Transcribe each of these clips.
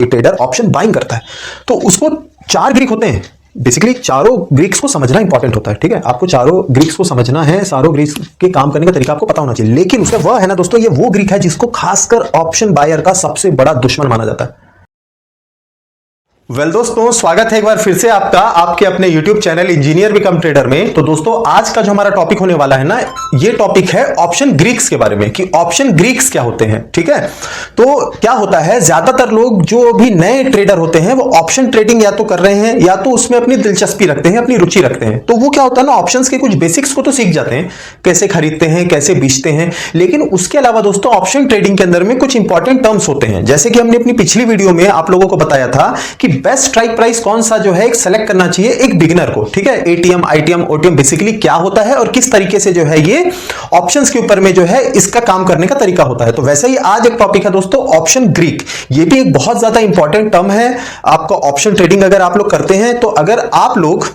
Trader option buying करता है तो उसको 4 ग्रीक होते हैं। बेसिकली चारों ग्रीक्स को समझना इंपॉर्टेंट होता है, ठीक है। आपको चारों ग्रीक्स को समझना है, चारों ग्रीक्स के काम करने का तरीका आपको पता होना चाहिए। लेकिन उसका वह है ना दोस्तों, ये वो ग्रीक है जिसको खासकर ऑप्शन बायर का सबसे बड़ा दुश्मन माना जाता है। दोस्तों, स्वागत है एक बार फिर से आपका आपके अपने YouTube channel engineer become trader में। तो दोस्तों, आज का जो हमारा टॉपिक होने वाला है ना, ये टॉपिक है ऑप्शन ग्रीक्स के बारे में, कि ऑप्शन ग्रीक्स क्या होते हैं, ठीक है। तो क्या होता है, ज्यादातर लोग जो भी नए ट्रेडर होते हैं वो ऑप्शन ट्रेडिंग या तो कर रहे हैं या तो उसमें अपनी दिलचस्पी रखते हैं, अपनी रुचि रखते हैं। तो वो क्या होता है ना, ऑप्शंस के कुछ बेसिक्स को तो सीख जाते हैं, कैसे खरीदते हैं, कैसे बेचते हैं। लेकिन उसके अलावा दोस्तों, ऑप्शन ट्रेडिंग के अंदर में कुछ इंपॉर्टेंट टर्म्स होते हैं। जैसे कि हमने अपनी पिछली वीडियो में आप लोगों को बताया था कि बेस्ट स्ट्राइक प्राइस कौन सा जो है एक सेलेक्ट करना चाहिए एक बिगिनर को, ठीक है। एटीएम, आईटीएम, ओटीएम बेसिकली क्या होता है और किस तरीके से जो है ये ऑप्शंस के ऊपर में जो है इसका काम करने का तरीका होता है। तो वैसे ही आज एक टॉपिक है दोस्तों, ऑप्शन ग्रीक। ये भी एक बहुत ज्यादा इंपॉर्टेंट टर्म है आपका ऑप्शन ट्रेडिंग अगर आप लोग करते हैं तो। अगर आप लोग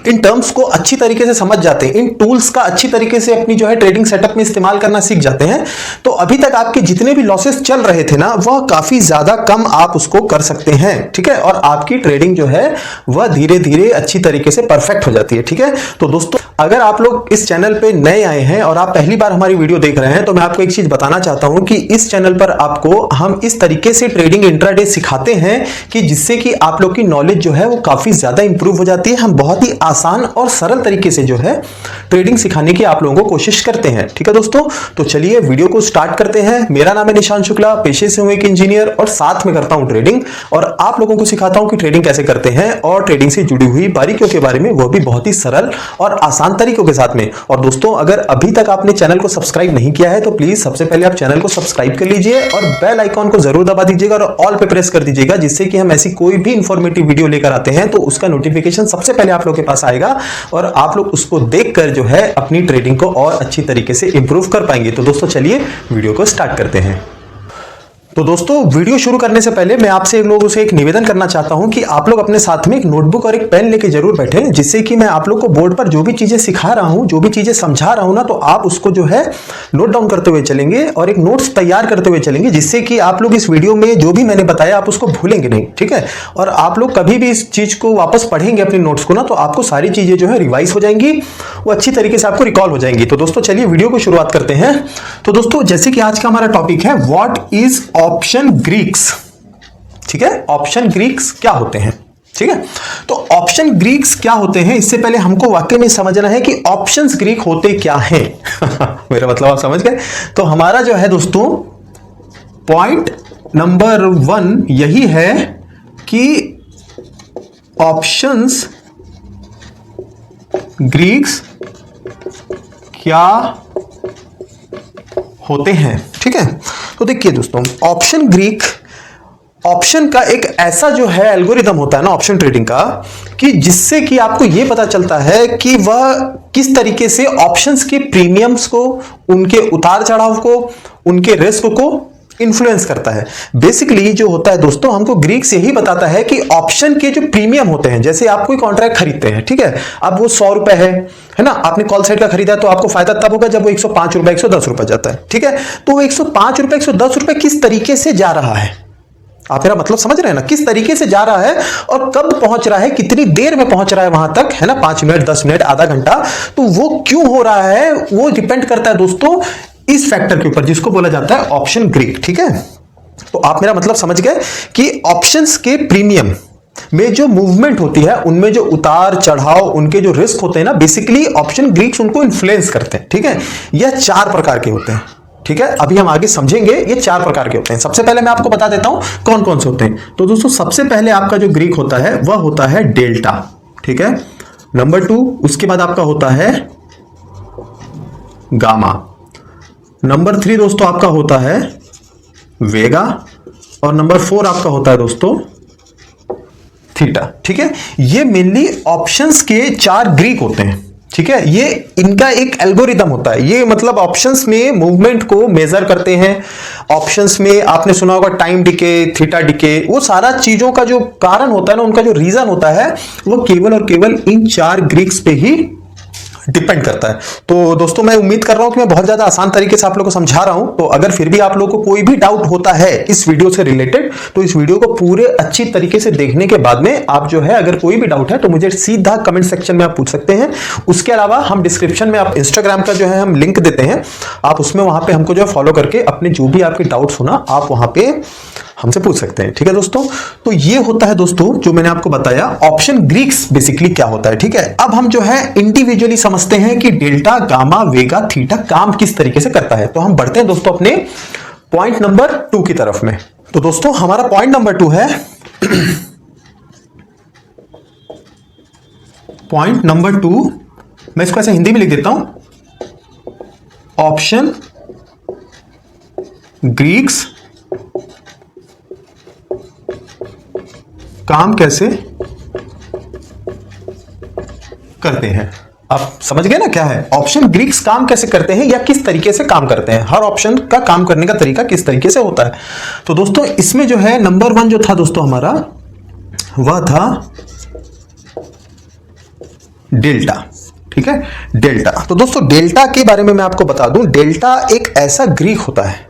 इन टर्म्स को अच्छी तरीके से समझ जाते हैं, इन टूल्स का अच्छी तरीके से अपनी जो है ट्रेडिंग सेटअप में इस्तेमाल करना सीख जाते हैं, तो अभी तक आपके जितने भी लॉसेस चल रहे थे ना, वह काफी ज्यादा कम आप उसको कर सकते हैं, ठीक है। और आपकी ट्रेडिंग जो है वह धीरे धीरे अच्छी तरीके से परफेक्ट हो जाती है, ठीक है। तो दोस्तों, अगर आप लोग इस चैनल पे नए आए हैं और आप पहली बार हमारी वीडियो देख रहे हैं, तो मैं आपको एक चीज बताना चाहता हूं कि इस चैनल पर आपको हम इस तरीके से ट्रेडिंग इंट्राडे सिखाते हैं कि जिससे कि आप लोग की नॉलेज जो है वो काफी ज्यादा इंप्रूव हो जाती है। हम बहुत ही आसान और सरल तरीके से जो है ट्रेडिंग सिखाने की आप लोगों को कोशिश करते हैं, ठीक है दोस्तों। तो चलिए वीडियो को स्टार्ट करते हैं। मेरा नाम है निशान शुक्ला, पेशे से हूं एक इंजीनियर और साथ में करता हूं ट्रेडिंग, और आप लोगों को सिखाता हूं कि ट्रेडिंग कैसे करते हैं और ट्रेडिंग से जुड़ी हुई बारीकियों के बारे में, वो भी बहुत ही सरल और आसान तरीकों के साथ में। और दोस्तों, अगर अभी तक आपने चैनल को सब्सक्राइब नहीं किया है तो प्लीज सबसे पहले आप चैनल को सब्सक्राइब कर लीजिए और बेल आइकॉन को जरूर दबा दीजिएगा और ऑल पे प्रेस कर दीजिएगा, जिससे कि हम ऐसी कोई भी इंफॉर्मेटिव वीडियो लेकर आते हैं तो उसका नोटिफिकेशन सबसे पहले आप लोग के पास आएगा और आप लोग उसको देखकर जो है अपनी ट्रेडिंग को और अच्छी तरीके से इंप्रूव कर पाएंगे। तो दोस्तों, चलिए वीडियो को स्टार्ट करते हैं। तो दोस्तों, वीडियो शुरू करने से पहले मैं आपसे लोगों से एक निवेदन करना चाहता हूं कि आप लोग अपने साथ में एक नोटबुक और एक पेन लेके जरूर बैठें, जिससे कि मैं आप लोग को बोर्ड पर जो भी चीजें सिखा रहा हूं, जो भी चीजें समझा रहा हूं ना, तो आप उसको जो है नोट डाउन करते हुए चलेंगे और एक नोट्स तैयार करते हुए चलेंगे, जिससे कि आप लोग इस वीडियो में जो भी मैंने बताया आप उसको भूलेंगे नहीं, ठीक है। और आप लोग कभी भी इस चीज को वापस पढ़ेंगे अपने नोट्स को ना, तो आपको सारी चीजें जो है रिवाइज हो जाएंगी, वो अच्छी तरीके से आपको रिकॉल हो जाएंगी। तो दोस्तों, चलिए वीडियो को शुरुआत करते हैं। तो दोस्तों, जैसे कि आज का हमारा टॉपिक है व्हाट इज ऑप्शन ग्रीक्स, ठीक है। ऑप्शन ग्रीक्स क्या होते हैं, ठीक है। तो ऑप्शन ग्रीक्स क्या होते हैं, इससे पहले हमको वाकई में समझना है कि ऑप्शंस ग्रीक होते क्या हैं। मेरा मतलब आप समझ गए। तो हमारा जो है दोस्तों पॉइंट नंबर 1 यही है कि ऑप्शंस ग्रीक्स क्या होते हैं, ठीक है। तो देखिए दोस्तों, ऑप्शन ग्रीक, ऑप्शन का एक ऐसा जो है एल्गोरिदम होता है ना ऑप्शन ट्रेडिंग का, कि जिससे कि आपको यह पता चलता है कि वह किस तरीके से ऑप्शंस के प्रीमियम्स को, उनके उतार चढ़ाव को, उनके रिस्क को इन्फ्लुएंस करता है। बेसिकली जो होता है दोस्तों, हमको ग्रीक से ही बताता है कि ऑप्शन के जो प्रीमियम होते हैं, जैसे आप कोई कॉन्ट्रैक्ट खरीदते हैं, ठीक है। अब वो 100 रुपए है ना, आपने कॉल साइड का खरीदा, तो आपको फायदा तब होगा जब वो 105 रुपए, 110 रुपए जाता है, ठीक है। तो वो 105 रुपए, 110 रुपए किस तरीके से जा रहा है, आप मेरा मतलब समझ रहे हैं ना, किस तरीके से जा रहा है और कब पहुंच रहा है, कितनी देर में पहुंच रहा है वहां तक, है ना, 5 मिनट, 10 मिनट, आधा घंटा। तो वो क्यों हो रहा है, वो डिपेंड करता है दोस्तों इस फैक्टर के ऊपर, जिसको बोला जाता है ऑप्शन ग्रीक, ठीक है। तो आप मेरा मतलब समझ गए कि ऑप्शंस के प्रीमियम में जो मूवमेंट होती है, उनमें जो उतार चढ़ाव, उनके जो रिस्क होते हैं ना, बेसिकली ऑप्शन ग्रीक्स उनको इन्फ्लुएंस करते हैं, ठीक है। यह 4 प्रकार के होते हैं, ठीक है। अभी हम आगे समझेंगे ये 4 प्रकार के होते हैं। सबसे पहले मैं आपको बता देता हूं कौन कौन से होते हैं। तो दोस्तों, सबसे पहले आपका जो ग्रीक होता है वह होता है डेल्टा, ठीक है। नंबर 2, उसके बाद आपका होता है गामा। नंबर 3 दोस्तों आपका होता है वेगा, और नंबर 4 आपका होता है दोस्तों थीटा, ठीक है। ये मेनली ऑप्शंस के 4 ग्रीक होते हैं, ठीक है। ये इनका एक एल्गोरिदम होता है। ये मतलब ऑप्शंस में मूवमेंट को मेजर करते हैं। ऑप्शंस में आपने सुना होगा टाइम डिके, थीटा डिके, वो सारा चीजों का जो कारण होता है ना, उनका जो रीजन होता है, वो केवल और केवल इन 4 ग्रीक्स पे ही डिपेंड करता है। तो दोस्तों मैं उम्मीद कर रहा हूं कि मैं बहुत ज्यादा आसान तरीके से आप लोगों को समझा रहा हूं। तो अगर फिर भी आप लोगों को कोई भी डाउट होता है इस वीडियो से रिलेटेड, तो इस वीडियो को पूरे अच्छी तरीके से देखने के बाद में आप जो है अगर कोई भी डाउट है तो मुझे सीधा कमेंट सेक्शन में आप पूछ सकते हैं। उसके अलावा हम डिस्क्रिप्शन में आप इंस्टाग्राम का जो है हम लिंक देते हैं, आप उसमें वहां पे हमको जो है फॉलो करके अपने जो भी आपके डाउट्स हो ना आप वहां पे हमसे पूछ सकते हैं। ठीक है दोस्तों, तो ये होता है दोस्तों जो मैंने आपको बताया ऑप्शन ग्रीक्स बेसिकली क्या होता है। ठीक है, अब हम जो है इंडिविजुअली समझते हैं कि डेल्टा, गामा, वेगा, थीटा काम किस तरीके से करता है। तो हम बढ़ते हैं दोस्तों अपने पॉइंट नंबर 2 की तरफ में। तो दोस्तों हमारा पॉइंट नंबर 2 है पॉइंट नंबर 2, मैं इसको ऐसे हिंदी में लिख देता हूं, ऑप्शन ग्रीक्स काम कैसे करते हैं। आप समझ गए ना क्या है ऑप्शन ग्रीक्स काम कैसे करते हैं या किस तरीके से काम करते हैं। हर ऑप्शन का काम करने का तरीका किस तरीके से होता है। तो दोस्तों इसमें जो है नंबर 1 जो था दोस्तों हमारा वह था डेल्टा। ठीक है, डेल्टा। तो दोस्तों डेल्टा के बारे में मैं आपको बता दूं, डेल्टा एक ऐसा ग्रीक होता है,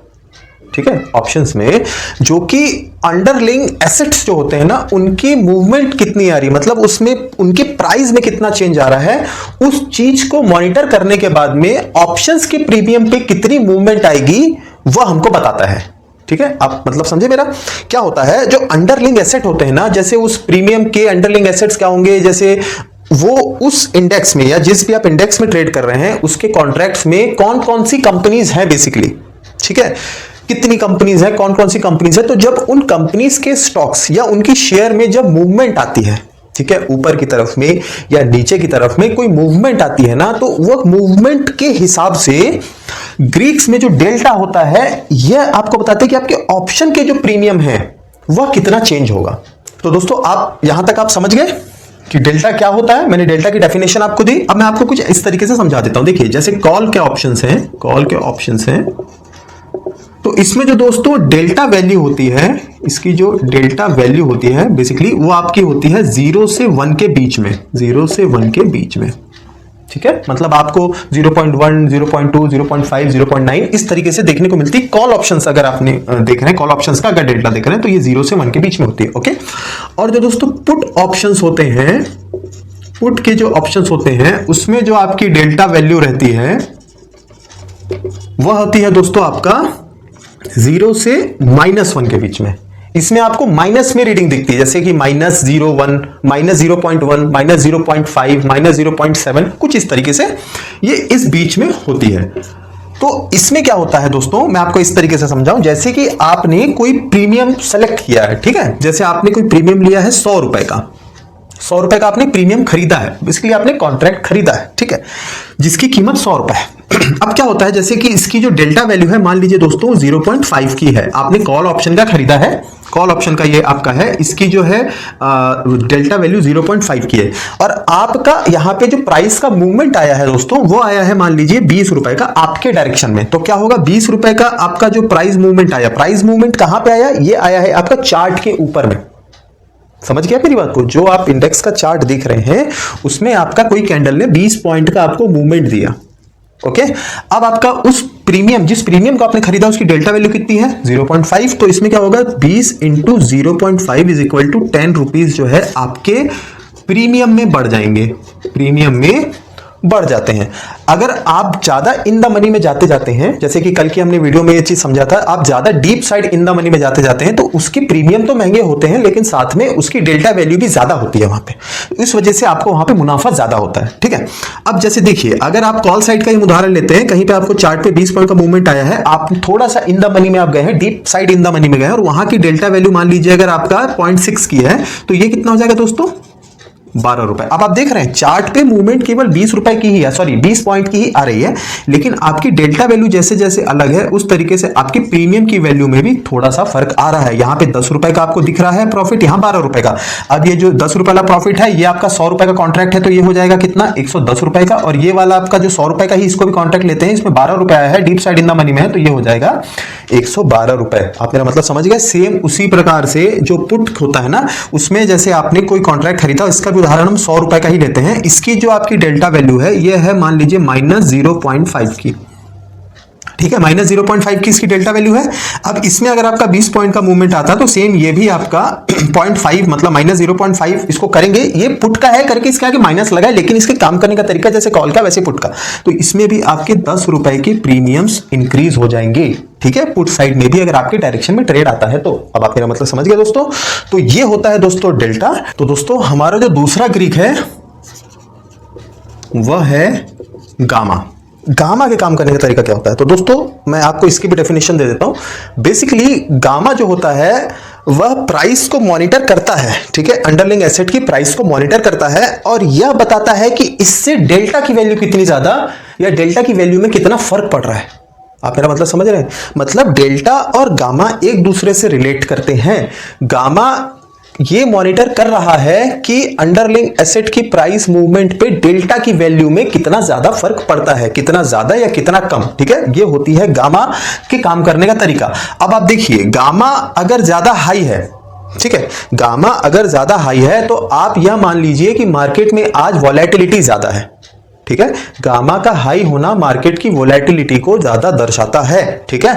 ठीक है, ऑप्शंस में, जो कि अंडरलिंग एसेट्स जो होते हैं ना उनकी मूवमेंट कितनी आ रही है, मतलब उसमें उनके प्राइस में कितना चेंज आ रहा है, उस चीज को मॉनिटर करने के बाद में ऑप्शंस के प्रीमियम पे कितनी मूवमेंट आएगी वह हमको बताता है। ठीक है, आप मतलब समझे मेरा। क्या होता है जो अंडरलिंग एसेट होते हैं ना, जैसे उस प्रीमियम के अंडरलिंग एसेट्स क्या होंगे, जैसे वो उस इंडेक्स में या जिस भी आप इंडेक्स में ट्रेड कर रहे हैं उसके कॉन्ट्रैक्ट्स में कौन कौन सी कंपनीज हैं बेसिकली। ठीक है, कितनी कंपनीज है, कौन कौन सी कंपनीज है। तो जब उन कंपनीज के स्टॉक्स या उनकी शेयर में जब मूवमेंट आती है, ठीक है, ऊपर की तरफ में या नीचे की तरफ में कोई मूवमेंट आती है ना, तो वो मूवमेंट के हिसाब से ग्रीक्स में जो डेल्टा होता है यह आपको बताते हैं कि आपके ऑप्शन के जो प्रीमियम है वह कितना चेंज होगा। तो दोस्तों आप यहां तक आप समझ गए कि डेल्टा क्या होता है। मैंने डेल्टा की डेफिनेशन आपको दी। अब मैं आपको कुछ इस तरीके से समझा देता हूं। देखिए जैसे कॉल के ऑप्शंस हैं, कॉल के ऑप्शंस हैं, तो इसमें जो दोस्तों डेल्टा वैल्यू होती है, इसकी जो डेल्टा वैल्यू होती है बेसिकली वो आपकी होती है 0 से 1 के बीच में, 0 से 1 के बीच में। ठीक है, मतलब आपको 0.1, 0.2, 0.5, 0.9 इस तरीके से देखने को मिलती है कॉल ऑप्शंस। अगर आपने देख रहे हैं कॉल ऑप्शंस का अगर डेल्टा देख रहे हैं तो ये 0 से 1 के बीच में होती है। ओके, और जो दोस्तों पुट ऑप्शंस होते हैं, पुट के जो ऑप्शंस होते हैं उसमें जो आपकी डेल्टा वैल्यू रहती है वह होती है दोस्तों आपका 0 से -1 के बीच में। इसमें आपको माइनस में रीडिंग दिखती है, जैसे कि -0.1, -0.1, -0.5, -0.7, कुछ इस तरीके से ये इस बीच में होती है। तो इसमें क्या होता है दोस्तों, मैं आपको इस तरीके से समझाऊं, जैसे कि आपने कोई प्रीमियम सेलेक्ट किया है। ठीक है, जैसे आपने कोई प्रीमियम लिया है 100 रुपए का, 100 रुपए का आपने प्रीमियम खरीदा है, इसलिए आपने कॉन्ट्रैक्ट खरीदा है। ठीक है, जिसकी कीमत 100 रुपए है। अब क्या होता है, जैसे कि इसकी जो डेल्टा वैल्यू है मान लीजिए दोस्तों 0.5 की है, आपने कॉल ऑप्शन का खरीदा है, कॉल ऑप्शन का ये आपका है, इसकी जो है डेल्टा वैल्यू 0.5 की है, और आपका यहां पे जो प्राइस का मूवमेंट आया है दोस्तों वो आया है मान लीजिए 20 रुपए का आपके डायरेक्शन में। तो क्या होगा, 20 रुपए का आपका जो प्राइस मूवमेंट आया, प्राइस मूवमेंट कहां पे आया, ये आया है आपका चार्ट के ऊपर में। समझ गया मेरी बात को, जो आप इंडेक्स का चार्ट देख रहे हैं उसमें आपका कोई कैंडल ने 20 पॉइंट का आपको मूवमेंट दिया। ओके, अब आपका उस प्रीमियम, जिस प्रीमियम को आपने खरीदा उसकी डेल्टा वैल्यू कितनी है 0.5, तो इसमें क्या होगा 20 into 0.5 is equal to 10 rupees जो है आपके प्रीमियम में बढ़ जाएंगे, प्रीमियम में बढ़ जाते हैं। अगर आप ज्यादा इन द मनी में जाते जाते हैं, जैसे कि कल की हमने वीडियो में ये चीज समझा था, आप ज्यादा deep side in the money में जाते जाते हैं तो उसके प्रीमियम तो महंगे होते हैं लेकिन साथ में उसकी डेल्टा वैल्यू भी ज्यादा होती है वहां पे, इस वजह से आपको वहां पे मुनाफा ज्यादा होता है। ठीक है, अब जैसे देखिए अगर आप कॉल साइड का ही उदाहरण लेते हैं, कहीं पे आपको चार्ट पे 20 पॉइंट का मूवमेंट आया है, आप थोड़ा सा इन द मनी में आप गए हैं, deep side in the money में गए और वहां की डेल्टा वैल्यू मान लीजिए अगर आपका 0.6 की है तो ये कितना हो जाएगा दोस्तों 12 रुपए। अब आप देख रहे हैं चार्ट पे मूवमेंट केवल 20 रुपए की ही है, सॉरी 20 पॉइंट की ही आ रही है, लेकिन आपकी डेल्टा वैल्यू जैसे जैसे अलग है उस तरीके से आपकी प्रीमियम की वैल्यू में भी थोड़ा सा फर्क आ रहा है। यहाँ पे 10 रुपए का आपको दिख रहा है प्रॉफिट, यहाँ 12 रुपए का। अब ये जो 10 रुपए वाला प्रॉफिट है ये आपका 100 रुपए का कॉन्ट्रैक्ट है तो ये हो जाएगा कितना 110 रुपए का, और ये वाला आपका जो 100 रुपए का ही इसको भी कॉन्ट्रैक्ट लेते हैं, इसमें 12 रुपए आया है, deep side in the money में है तो ये हो जाएगा 112 रुपए। आप मेरा मतलब समझ गए। सेम उसी प्रकार से जो पुट होता है ना, उसमें जैसे आपने कोई कॉन्ट्रैक्ट खरीदा इसका भी उदाहरण हम 100 रुपए का ही लेते हैं। इसकी जो आपकी डेल्टा वैल्यू है ये है मान लीजिए -0.5 की, ठीक है, -0.5 की इसकी डेल्टा वैल्यू है। अब इसमें अगर आपका 20 पॉइंट का मूवमेंट आता है तो सेम ये भी आपका 0.5 मतलब -0.5 इसको करेंगे। ये पुट का है करके इसके आगे माइनस लगा है, लेकिन इसके काम करने का तरीका जैसे कॉल का वैसे पुट का, तो इसमें भी आपके 10 रुपए के प्रीमियम्स इंक्रीज हो जाएंगे, ठीक है, पुट साइड में भी अगर आपके डायरेक्शन में ट्रेड आता है तो। अब आप मेरा मतलब समझ गए दोस्तों। तो ये होता है दोस्तों डेल्टा। तो दोस्तों हमारा जो दूसरा ग्रीक है वह है गामा। गामा के काम करने का तरीका क्या होता है? तो दोस्तों मैं आपको इसकी भी डेफिनेशन दे देता हूं। बेसिकली गामा जो होता है वह प्राइस को मॉनिटर करता है, ठीक है, अंडरलाइंग एसेट की प्राइस को मॉनिटर करता है और यह बताता है कि इससे डेल्टा की वैल्यू कितनी ज्यादा या डेल्टा की वैल्यू में कितना फर्क पड़ रहा है। आप मेरा मतलब समझ रहे हैं? मतलब डेल्टा और गामा एक दूसरे से रिलेट करते हैं। गामा ये मॉनिटर कर रहा है कि अंडरलाइंग एसेट की प्राइस मूवमेंट पे डेल्टा की वैल्यू में कितना ज्यादा फर्क पड़ता है, कितना ज्यादा या कितना कम, ठीक है, ये होती है गामा के काम करने का तरीका। अब आप देखिए गामा अगर ज्यादा हाई है, ठीक है, गामा अगर ज्यादा हाई है तो आप यह मान लीजिए कि मार्केट में आज वॉलेटिलिटी ज्यादा है, ठीक है, गामा का हाई होना मार्केट की वोलेटिलिटी को ज्यादा दर्शाता है, ठीक है।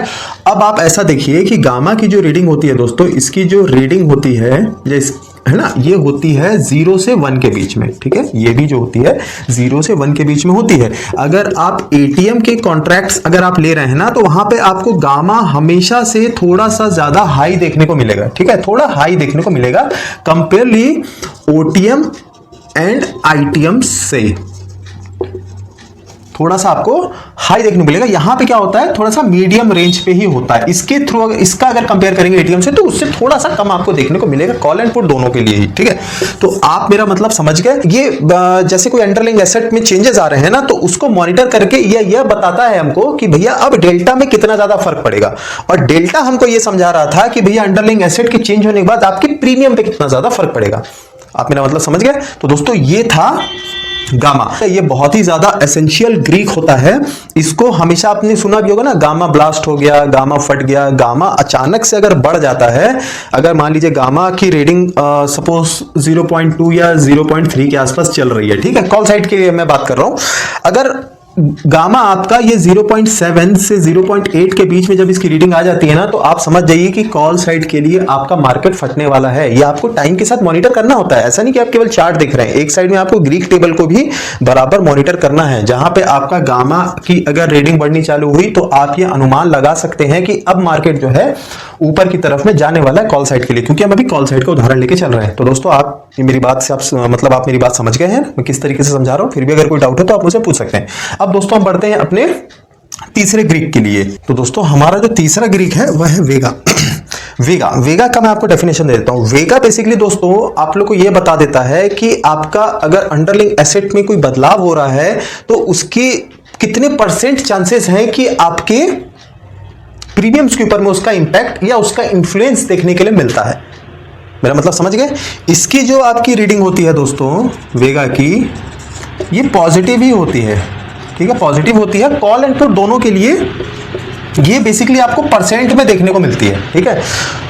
अब आप ऐसा देखिए कि गामा की जो रीडिंग होती है दोस्तों, इसकी जो रीडिंग होती है है ना, ये होती है 0 से 1 के बीच में, ठीक है, ये भी जो होती है 0 से 1 के बीच में होती है। अगर आप एटीएम के कॉन्ट्रैक्ट्स अगर आप ले रहे हैं ना, तो वहां पे आपको गामा हमेशा से थोड़ा सा ज्यादा हाई देखने को मिलेगा, ठीक है, थोड़ा हाई देखने को मिलेगा कंपेयरली ओटीएम एंड आईटीएम से, थोड़ा सा आपको हाई देखने को मिलेगा। यहां पे क्या होता है, थोड़ा सा मीडियम रेंज पे ही होता है। इसके थ्रू इसका अगर कंपेयर करेंगे एटीएम से तो उससे थोड़ा सा कम आपको देखने को मिलेगा, कॉल एंड पुट दोनों के लिए ही, ठीक है। तो आप मेरा मतलब समझ गए। ये जैसे कोई अंडरलाइंग एसेट में चेंजेस आ रहे हैं ना, तो उसको मॉनिटर करके यह बताता है हमको कि भैया अब डेल्टा में कितना ज्यादा फर्क पड़ेगा। और डेल्टा हमको यह समझा रहा था कि भैया अंडरलाइंग एसेट के चेंज होने के बाद आपके प्रीमियम पे कितना ज्यादा फर्क पड़ेगा। आप मेरा मतलब समझ गए। तो दोस्तों ये था गामा। ये बहुत ही ज्यादा एसेंशियल ग्रीक होता है। इसको हमेशा आपने सुना भी होगा ना, गामा ब्लास्ट हो गया, गामा फट गया। गामा अचानक से अगर बढ़ जाता है, अगर मान लीजिए गामा की रीडिंग सपोज 0.2 या 0.3 के आसपास चल रही है, ठीक है, कॉल साइड की मैं बात कर रहा हूं। अगर गामा आपका ये 0.7 से 0.8 के बीच में जब इसकी रीडिंग आ जाती है ना, तो आप समझ जाइए कि कॉल साइड के लिए आपका मार्केट फटने वाला है। ये आपको टाइम के साथ मॉनिटर करना होता है। ऐसा नहीं कि आप केवल चार्ट देख रहे हैं, एक साइड में आपको ग्रीक टेबल को भी बराबर मॉनिटर करना है। जहां पे आपका गामा की अगर रीडिंग बढ़नी चालू हुई तो आप ये अनुमान लगा सकते हैं कि अब मार्केट जो है ऊपर की तरफ में जाने वाला है कॉल साइड के लिए, क्योंकि हम अभी कॉल साइड का उदाहरण लेके चल रहे हैं। तो दोस्तों आप मेरी बात से आप मेरी बात समझ गए हैं मैं किस तरीके से समझा रहा हूं। फिर भी अगर कोई डाउट हो तो आप मुझे पूछ सकते हैं। अब दोस्तों हम बढ़ते हैं अपने तीसरे ग्रीक के लिए। तो दोस्तों हमारा जो तीसरा ग्रीक है वह है वेगा। वेगा का मैं आपको डेफिनेशन दे देता हूं। वेगा बेसिकली दोस्तों आप लोग को यह बता देता है कि आपका अगर अंडरलाइंग एसेट में कोई बदलाव हो रहा है तो उसके कितने परसेंट चांसेस हैं कि आपके प्रीमियम्स के ऊपर में उसका इंपैक्ट या उसका इंफ्लुएंस देखने के लिए मिलता है। मेरा मतलब समझ गए। इसकी जो आपकी रीडिंग होती है दोस्तों वेगा की, ये पॉजिटिव ही होती है, ठीक है, पॉजिटिव होती है। कॉल एंड पुट दोनों के लिए ये बेसिकली आपको परसेंट में देखने को मिलती है, ठीक है।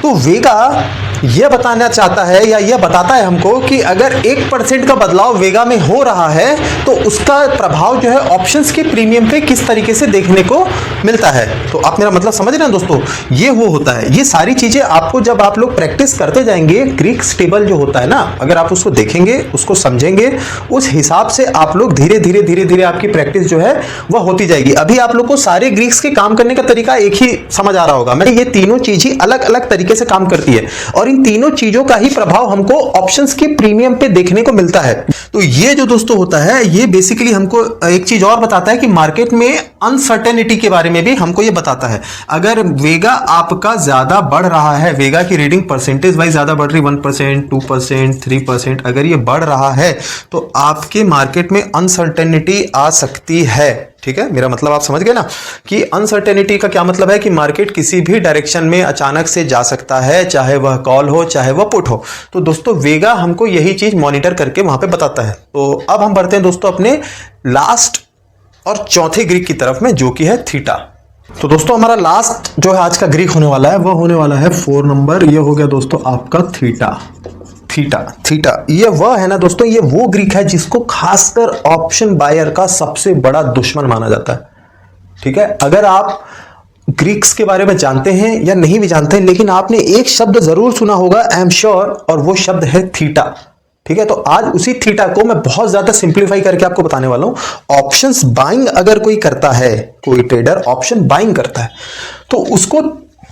तो वेगा यह बताना चाहता है या यह बताता है हमको कि अगर 1% का बदलाव वेगा में हो रहा है तो उसका प्रभाव जो है ऑप्शंस के प्रीमियम पे किस तरीके से देखने को मिलता है। तो आप मेरा मतलब समझ रहे हैं दोस्तों, ये वो होता है। ये सारी चीजें आपको जब आप लोग प्रैक्टिस करते जाएंगे, ग्रीक्स टेबल जो होता है ना, अगर आप उसको देखेंगे, उसको समझेंगे, उस हिसाब से आप लोग धीरे धीरे आपकी प्रैक्टिस जो है वह होती जाएगी। अभी आप लोग को सारे ग्रीक्स के काम करने का तरीका एक ही समझ आ रहा होगा। मैं ये तीनों चीज ही अलग अलग तरीके से काम करती है और इन तीनों चीजों का ही प्रभाव हमको ऑप्शंस के प्रीमियम पे देखने को मिलता है। तो ये जो दोस्तों होता है, ये बेसिकली हमको एक चीज और बताता है कि मार्केट में अनसर्टेनिटी के बारे में भी हमको ये बताता है। अगर वेगा आपका ज्यादा बढ़ रहा है, वेगा की रीडिंग परसेंटेज वाइज ज्यादा बढ़ रही, 1%, 2%, 3%, अगर ये बढ़ रहा है तो आपके मार्केट में अनसर्टेनिटी आ सकती है, ठीक है। मेरा मतलब आप समझ गए ना कि अनसर्टेनिटी का क्या मतलब है कि मार्केट किसी भी डायरेक्शन में अचानक से जा सकता है, चाहे वह कॉल हो चाहे वह पुट हो। तो दोस्तों वेगा हमको यही चीज मॉनिटर करके वहां पे बताता है। तो अब हम बढ़ते हैं दोस्तों अपने लास्ट और चौथे ग्रीक की तरफ में, जो कि है थीटा। तो दोस्तों हमारा लास्ट जो है आज का ग्रीक होने वाला है वह होने वाला है 4 नंबर। यह हो गया दोस्तों आपका थीटा। थीटा। थीटा ये वह है ना दोस्तों, ये वो ग्रीक है जिसको खासकर ऑप्शन बायर का सबसे बड़ा दुश्मन माना जाता है। ठीक है, अगर आप ग्रीक्स के बारे में जानते हैं या नहीं भी जानते हैं, लेकिन आपने एक शब्द जरूर सुना होगा, आई एम श्योर, और वो शब्द है थीटा। ठीक है, तो आज उसी थीटा को मैं बहुत ज्यादा सिंप्लीफाई करके आपको बताने वाला हूं। ऑप्शंस बाइंग अगर कोई करता है, कोई ट्रेडर ऑप्शन बाइंग करता है, तो उसको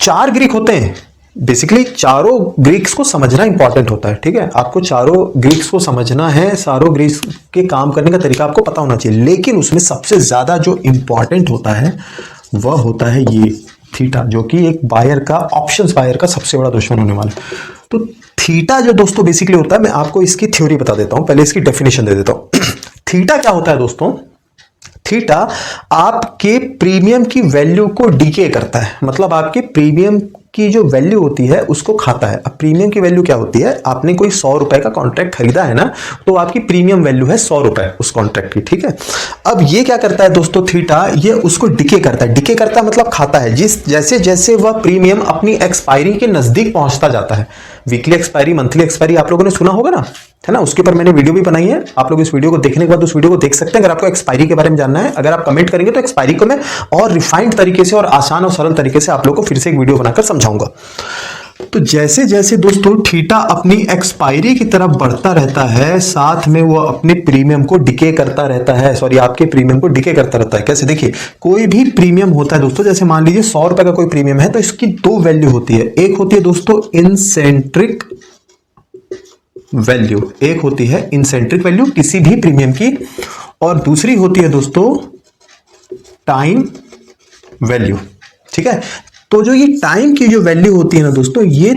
4 ग्रीक होते हैं। बेसिकली चारों ग्रीक्स को समझना इंपॉर्टेंट होता है। ठीक है, आपको चारों ग्रीक्स को समझना है, सारों ग्रीक्स के काम करने का तरीका आपको पता होना चाहिए, लेकिन उसमें सबसे ज्यादा जो इंपॉर्टेंट होता है वह होता है ये थीटा, जो कि एक बायर का, ऑप्शंस बायर का सबसे बड़ा दुश्मन होने वाला है। तो थीटा जो दोस्तों बेसिकली होता है, मैं आपको इसकी थ्योरी बता देता हूं, पहले इसकी डेफिनेशन दे देता हूं। थीटा क्या होता है दोस्तों? थीटा आपके प्रीमियम की वैल्यू को डीके करता है, मतलब आपके प्रीमियम की जो वैल्यू होती है उसको खाता है। अब प्रीमियम की वैल्यू क्या होती है? आपने कोई 100 रुपए का कॉन्ट्रैक्ट खरीदा है ना, तो आपकी प्रीमियम वैल्यू है 100 रुपए उस कॉन्ट्रैक्ट की। ठीक है, अब ये क्या करता है दोस्तों, थीटा ये उसको डिके करता है। डिके करता है मतलब खाता है। जैसे जैसे वह प्रीमियम अपनी एक्सपायरी के नजदीक पहुंचता जाता है, वीकली एक्सपायरी, मंथली एक्सपायरी आप लोगों ने सुना होगा ना, है ना, उसके ऊपर मैंने वीडियो भी बनाई है। आप लोग इस वीडियो को देखने के बाद उस वीडियो को देख सकते हैं अगर आपको एक्सपायरी के बारे में जानना है। अगर आप कमेंट करेंगे तो एक्सपायरी को मैं और रिफाइंड तरीके से और आसान और सरल तरीके से आप लोग को फिर से एक वीडियो बनाकर समझाऊंगा। तो जैसे जैसे दोस्तों थीटा अपनी एक्सपायरी की तरफ बढ़ता रहता है, साथ में वो अपने प्रीमियम को डिके करता रहता है, सॉरी आपके प्रीमियम को डिके करता रहता है। कैसे? देखिए, कोई भी प्रीमियम होता है दोस्तों, जैसे मान लीजिए 100 रुपए का कोई प्रीमियम है, तो इसकी 2 वैल्यू होती है। एक होती है दोस्तों इंसेंट्रिक वैल्यू, एक होती है इंसेंट्रिक वैल्यू किसी भी प्रीमियम की, और दूसरी होती है दोस्तों टाइम वैल्यू। ठीक है, तो जो ये टाइम की जो वैल्यू होती है ना दोस्तों, ये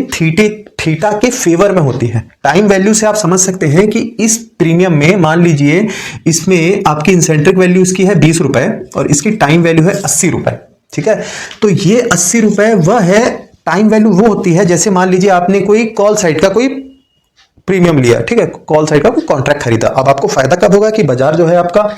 थीटा के फेवर में होती है। टाइम वैल्यू से आप समझ सकते हैं कि इस प्रीमियम में मान लीजिए इसमें आपकी इंसेंट्रिक वैल्यू इसकी है 20 रुपए और इसकी टाइम वैल्यू है 80 रुपए। ठीक है, तो ये 80 रुपए वह है टाइम वैल्यू, वो होती है जैसे मान लीजिए आपने कोई कॉल साइट का कोई प्रीमियम लिया, ठीक है, कॉल साइट का कोई कॉन्ट्रैक्ट खरीदा। अब आपको फायदा कब होगा कि बाजार जो है आपका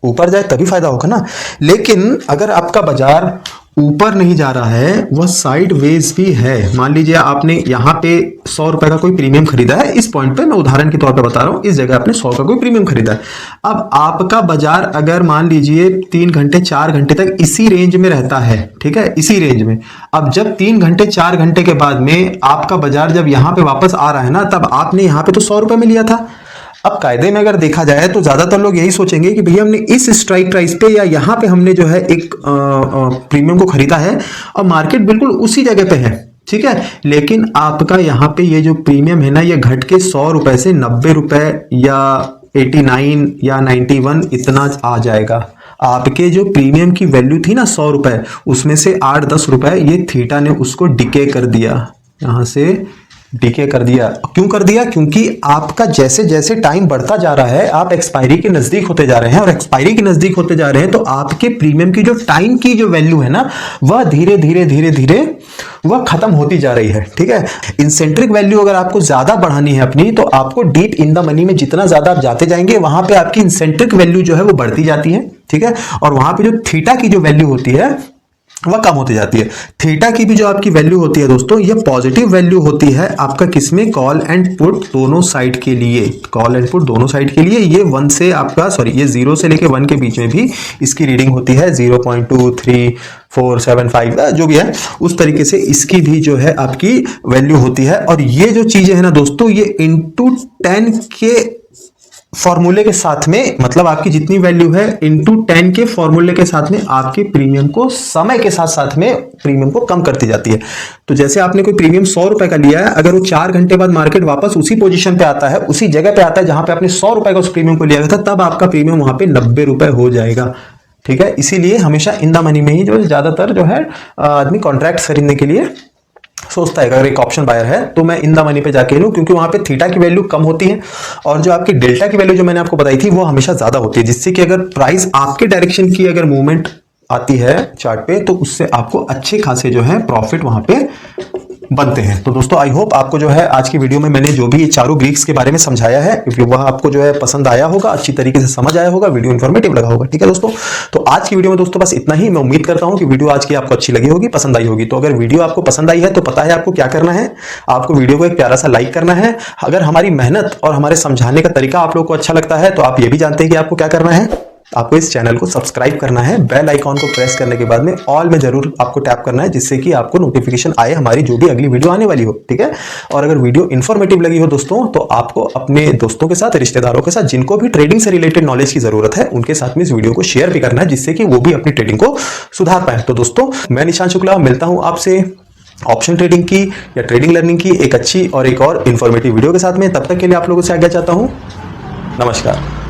ऊपर जाए तभी फायदा होगा ना। लेकिन अगर आपका बाजार ऊपर नहीं जा रहा है, वह साइड वेज भी है, मान लीजिए आपने यहां पे 100 रुपए का कोई प्रीमियम खरीदा है, इस पॉइंट पे मैं उदाहरण के तौर पे बता रहा हूं, इस जगह आपने 100 का कोई प्रीमियम खरीदा है। अब आपका बाजार अगर मान लीजिए 3 घंटे 4 घंटे तक इसी रेंज में रहता है, ठीक है, इसी रेंज में, अब जब 3 घंटे 4 घंटे के बाद में आपका बाजार जब यहां पे वापस आ रहा है ना, तब आपने यहां पे तो 100 रुपए में लिया था। अब कायदे में अगर देखा जाए तो ज्यादातर लोग यही सोचेंगे कि भैया हमने इस स्ट्राइक प्राइस पे या यहां पे हमने जो है एक प्रीमियम को खरीदा है और मार्केट बिल्कुल उसी जगह पे है, ठीक है, लेकिन आपका यहां पे ये जो प्रीमियम है ना, ये घट के 100 रुपए से 90 रुपए या 89 या 91 इतना आ जाएगा। आपके जो प्रीमियम की वैल्यू थी ना 100 रुपए, उसमें से 8-10 रुपए ये थीटा ने उसको डिके कर दिया, यहां से डीके कर दिया। क्यों कर दिया? क्योंकि आपका जैसे जैसे टाइम बढ़ता जा रहा है, आप एक्सपायरी के नजदीक होते जा रहे हैं, और एक्सपायरी के नजदीक होते जा रहे हैं, तो आपके प्रीमियम की जो टाइम की जो वैल्यू है ना, वह धीरे धीरे धीरे धीरे वह खत्म होती जा रही है। ठीक है, इंसेंट्रिक वैल्यू अगर आपको ज्यादा बढ़ानी है अपनी, तो आपको डीप इन द मनी में जितना ज्यादा आप जाते जाएंगे, वहां पे आपकी इंसेंट्रिक वैल्यू जो है वो बढ़ती जाती है। ठीक है, और वहां पे जो थीटा की जो वैल्यू होती है वह कम होती जाती है। थीटा की भी जो आपकी वैल्यू होती है दोस्तों, ये पॉजिटिव वैल्यू होती है आपका किसमें, कॉल एंड पुट दोनों साइड के लिए, कॉल एंड पुट दोनों साइड के लिए। ये 1 से आपका ये 0 से लेके 1 के बीच में भी इसकी रीडिंग होती है, 0.23475 जो भी है, उस तरीके से इसकी भी जो है आपकी वैल्यू होती है। और ये जो चीजें है ना दोस्तों, ये इंटू 10 के फॉर्मूले के साथ में, मतलब आपकी जितनी वैल्यू है इंटू 10 के फॉर्मूले के साथ में आपके प्रीमियम को समय के साथ साथ में प्रीमियम को कम करती जाती है। तो जैसे आपने कोई प्रीमियम 100 रुपए का लिया है, अगर वो 4 घंटे बाद मार्केट वापस उसी पोजीशन पे आता है, उसी जगह पे आता है जहां पे आपने 100 रुपए का उस प्रीमियम को लिया गया था, तब आपका प्रीमियम वहां पे 90 रुपए हो जाएगा। ठीक है, इसीलिए हमेशा इन द मनी में ही जो ज्यादातर जो है आदमी कॉन्ट्रैक्ट खरीदने के लिए सोचता है। अगर एक ऑप्शन बायर है तो मैं इन द मनी पे जाके लूं, क्योंकि वहां पे थीटा की वैल्यू कम होती है और जो आपकी डेल्टा की वैल्यू जो मैंने आपको बताई थी वो हमेशा ज्यादा होती है, जिससे कि अगर प्राइस आपके डायरेक्शन की अगर मूवमेंट आती है चार्ट पे, तो उससे आपको अच्छे खासे जो है प्रॉफिट वहां पे बनते हैं। तो दोस्तों आई होप आपको जो है आज की वीडियो में मैंने जो भी चारों ग्रीक्स के बारे में समझाया है वह आपको जो है पसंद आया होगा, अच्छी तरीके से समझ आया होगा, वीडियो इन्फॉर्मेटिव लगा होगा। ठीक है दोस्तों, तो आज की वीडियो में दोस्तों बस इतना ही। मैं उम्मीद करता हूं कि वीडियो आज की आपको अच्छी लगी होगी, पसंद आई होगी। तो अगर वीडियो आपको पसंद आई है तो पता है आपको क्या करना है, आपको वीडियो को एक प्यारा सा लाइक करना है। अगर हमारी मेहनत और हमारे समझाने का तरीका आप लोगों को अच्छा लगता है तो आप ये भी जानते हैं कि आपको क्या करना है, आपको इस चैनल को सब्सक्राइब करना है। बेल आइकॉन को प्रेस करने के बाद में ऑल में जरूर आपको टैप करना है, जिससे कि आपको नोटिफिकेशन आए हमारी जो भी अगली वीडियो आने वाली हो। ठीक है, और अगर वीडियो इन्फॉर्मेटिव लगी हो दोस्तों तो आपको अपने दोस्तों के साथ, रिश्तेदारों के साथ, जिनको भी ट्रेडिंग से रिलेटेड नॉलेज की जरूरत है, उनके साथ में इस वीडियो को शेयर भी करना है, जिससे कि वो भी अपनी ट्रेडिंग को सुधार पाए। तो दोस्तों मैं निशांत शुक्ला मिलता हूं आपसे ऑप्शन ट्रेडिंग की या ट्रेडिंग लर्निंग की एक अच्छी और एक और इन्फॉर्मेटिव वीडियो के साथ में। तब तक के लिए आप लोगों से आज्ञा चाहता हूं। नमस्कार।